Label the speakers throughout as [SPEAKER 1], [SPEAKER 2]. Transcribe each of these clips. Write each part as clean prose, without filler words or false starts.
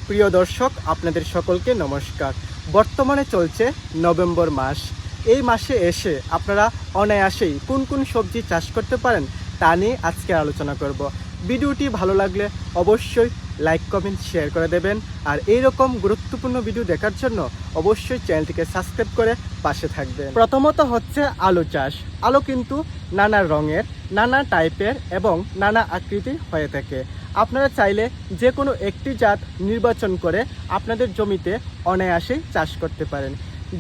[SPEAKER 1] প্রিয় দর্শক, আপনাদের সকলকে নমস্কার। বর্তমানে চলছে নভেম্বর মাস। এই মাসে এসে আপনারা অনায়াসেই কোন কোন সবজি চাষ করতে পারেন তা নিয়ে আজকে আলোচনা করব। ভিডিওটি ভালো লাগলে অবশ্যই লাইক কমেন্ট শেয়ার করে দেবেন। আর এইরকম গুরুত্বপূর্ণ ভিডিও দেখার জন্য অবশ্যই চ্যানেলটিকে সাবস্ক্রাইব করে পাশে থাকবেন। প্রথমত হচ্ছে আলু চাষ। আলু কিন্তু নানা রঙের, নানা টাইপের এবং নানা আকৃতির হয়ে থাকে। আপনারা চাইলে যে কোনো একটি জাত নির্বাচন করে আপনাদের জমিতে অনায়াসেই চাষ করতে পারেন।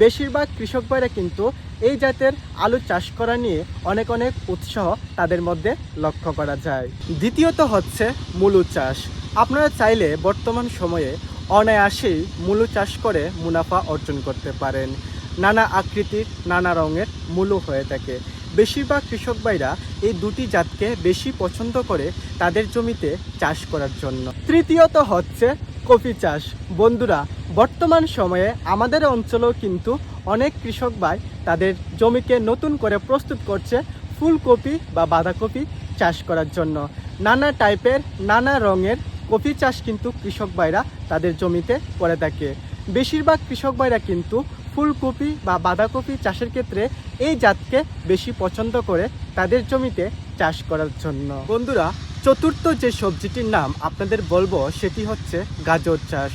[SPEAKER 1] বেশিরভাগ কৃষক ভাইরা কিন্তু এই জাতের আলু চাষ করা নিয়ে অনেক উৎসাহ তাদের মধ্যে লক্ষ্য করা যায়। দ্বিতীয়ত হচ্ছে মূলো চাষ। আপনারা চাইলে বর্তমান সময়ে অনায়াসেই মূলো চাষ করে মুনাফা অর্জন করতে পারেন। নানা আকৃতির, নানা রঙের মূলো হয়ে থাকে। বেশিরভাগ কৃষক ভাইরা এই দুটি জাতকে বেশি পছন্দ করে তাদের জমিতে চাষ করার জন্য। তৃতীয়ত হচ্ছে কফি চাষ। বন্ধুরা, বর্তমান সময়ে আমাদের অঞ্চলেও কিন্তু অনেক কৃষক ভাই তাদের জমিকে নতুন করে প্রস্তুত করছে ফুলকপি বা বাঁধাকপি চাষ করার জন্য। নানা টাইপের, নানা রঙের কফি চাষ কিন্তু কৃষক ভাইরা তাদের জমিতে করে থাকে। বেশিরভাগ কৃষক ভাইরা কিন্তু ফুলকপি বা বাঁধাকপি চাষের ক্ষেত্রে এই জাতকে বেশি পছন্দ করে তাদের জমিতে চাষ করার জন্য। বন্ধুরা, চতুর্থ যে সবজিটির নাম আপনাদের বলবো সেটি হচ্ছে গাজর চাষ।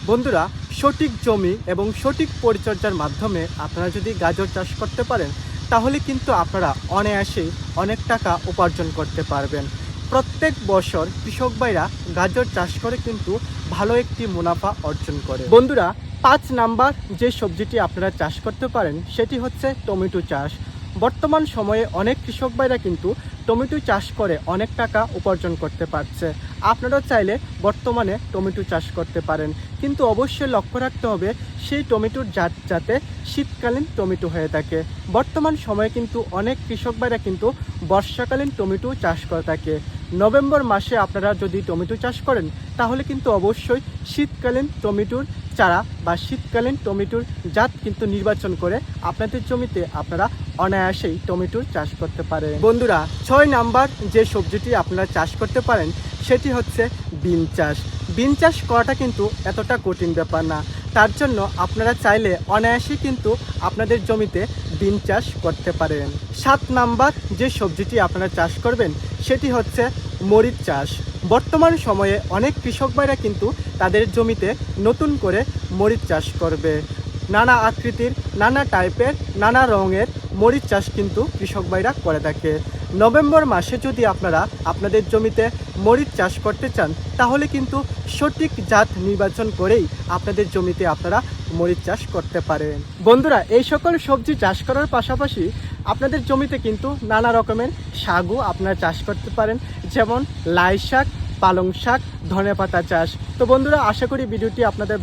[SPEAKER 1] বন্ধুরা, সঠিক জমি এবং সঠিক পরিচর্যার মাধ্যমে আপনারা যদি গাজর চাষ করতে পারেন তাহলে কিন্তু আপনারা অনায়াসেই অনেক টাকা উপার্জন করতে পারবেন। প্রত্যেক বছর কৃষক ভাইরা গাজর চাষ করে কিন্তু ভালো একটি মুনাফা অর্জন করে। বন্ধুরা, 5 নাম্বার যে সবজিটি আপনারা চাষ করতে পারেন সেটি হচ্ছে টমেটো চাষ। বর্তমান সময়ে অনেক কৃষক ভাইরা কিন্তু টমেটো চাষ করে অনেক টাকা উপার্জন করতে পারছে। আপনারা চাইলে বর্তমানে টমেটো চাষ করতে পারেন, কিন্তু অবশ্যই লক্ষ্য রাখতে হবে সেই টমেটোর জাত যাতে শীতকালীন টমেটো হয়ে থাকে। বর্তমান সময়ে কিন্তু অনেক কৃষক ভাইরা কিন্তু বর্ষাকালীন টমেটো চাষ করে থাকে। নভেম্বর মাসে আপনারা যদি টমেটো চাষ করেন তাহলে কিন্তু অবশ্যই শীতকালীন টমেটোর চারা বা শীতকালীন টমেটোর জাত কিন্তু নির্বাচন করে আপনাদের জমিতে আপনারা অনায়াসেই টমেটোর চাষ করতে পারেন। বন্ধুরা, 6 নাম্বার যে সবজিটি আপনারা চাষ করতে পারেন সেটি হচ্ছে বিন চাষ। বিন চাষ করাটা কিন্তু এতটা কঠিন ব্যাপার না। তার জন্য আপনারা চাইলে অনায়াসেই কিন্তু আপনাদের জমিতে বিন চাষ করতে পারেন। 7 নাম্বার যে সবজিটি আপনারা চাষ করবেন সেটি হচ্ছে মরিচ চাষ। বর্তমান সময়ে অনেক কৃষক ভাইরা কিন্তু তাদের জমিতে নতুন করে মরিচ চাষ করবে। নানা আকৃতির, নানা টাইপের, নানা রঙের মরিচ চাষ কিন্তু কৃষক ভাইরা করে থাকে। নভেম্বর মাসে যদি আপনারা আপনাদের জমিতে মরিচ চাষ করতে চান তাহলে কিন্তু সঠিক জাত নির্বাচন করেই আপনাদের জমিতে আপনারা মরিচ চাষ করতে পারেন। বন্ধুরা, এই সকল সবজি চাষ করার পাশাপাশি আপনাদের জমিতে কিন্তু নানা রকমের শাকও আপনারা চাষ করতে পারেন, যেমন লাই শাক, পালং শাক, ধনেপাতা চাষ। তো বন্ধুরা, আশা করি ভিডিওটি আপনাদের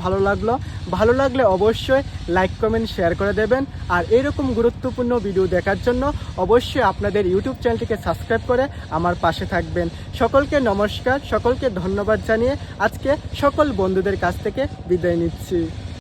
[SPEAKER 1] ভালো লাগলে অবশ্যই লাইক কমেন্ট শেয়ার করে দেবেন। আর এইরকম গুরুত্বপূর্ণ ভিডিও দেখার জন্য অবশ্যই আপনাদের ইউটিউব চ্যানেলটিকে সাবস্ক্রাইব করে আমার পাশে থাকবেন। সকলকে নমস্কার, সকলকে ধন্যবাদ জানিয়ে আজকে সকল বন্ধুদের কাছ থেকে বিদায় নিচ্ছি।